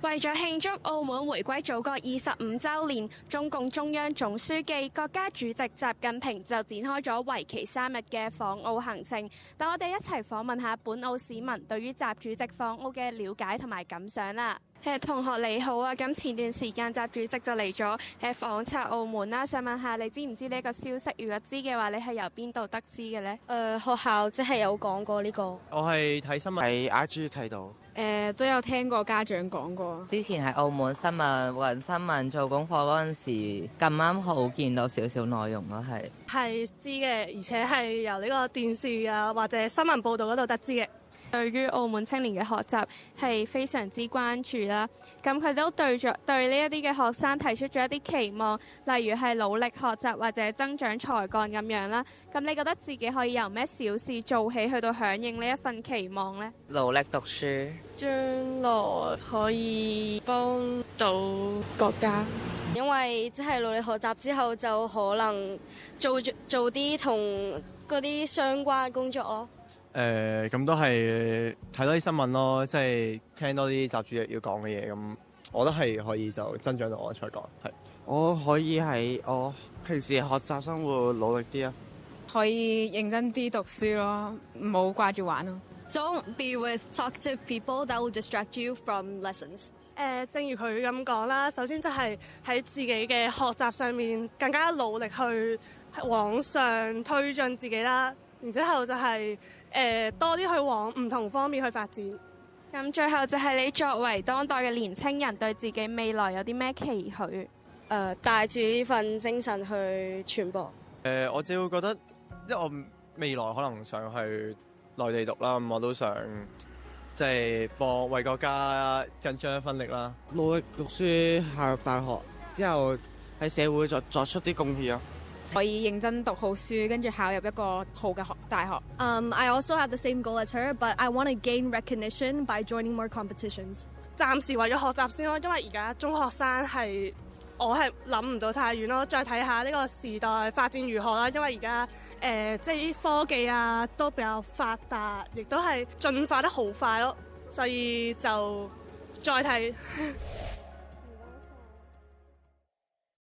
為咗慶祝澳門回歸祖國25週年，中共中央總書記、國家主席習近平就展開咗為期3日嘅訪澳行程。等我哋一齊訪問下本澳市民對於習主席訪澳嘅了解同埋感想啦。同學你好啊，咁前段時間習主席就嚟咗訪察澳門啦，想問下你知唔知呢一個消息？如果知嘅話，你係由邊度得知嘅呢？學校即係有講過呢個。我係睇新聞喺 IG 睇到。都有聽過家長講過。之前喺澳門新聞、雲新聞做功課嗰陣時，咁啱好見到少少內容咯，係知嘅，而且係由呢個電視啊或者新聞報導嗰度得知嘅。對於澳門青年嘅學習係非常之關注啦，咁佢都對呢一啲嘅學生提出咗一啲期望，例如係努力學習或者增長才幹咁樣啦。咁你覺得自己可以由咩小事做起，去到響應呢一份期望呢？努力讀書，將來可以幫到國家，因為即係努力學習之後就可能做啲同嗰啲相關嘅工作咯。咁都係睇多啲新聞咯，即係聽多啲習主席要講嘅嘢，咁我覺得係可以就增長到我嘅才幹。係，我可以喺我平時學習生活努力啲啊，可以認真啲讀書咯，唔好掛住玩咯。Don't be with talkative people that will distract you from lessons. 正如佢咁講啦，首先就係喺自己嘅學習上面更加努力去往上推進自己啦。然之後就係多啲去往唔同方面去發展。咁最後就係你作為當代嘅年青人，對自己未來有啲咩期許？帶住呢份精神去傳播。我只會覺得，因為我未來可能想去內地讀啦，咁我都想即係為國家更盡一分力啦。努力讀書，考入大學之後喺社會作出啲貢獻啊！可以認真讀好書，跟住考入一個好嘅大學。I also have the same goal as her, but I want to gain recognition by joining more competitions. 暫時為咗學習先咯，因為而家中學生我係諗唔到太遠咯。再睇下呢個時代發展如何啦，因為而家即係啲科技啊都比較發達，亦都係進化得好快咯，所以就再睇。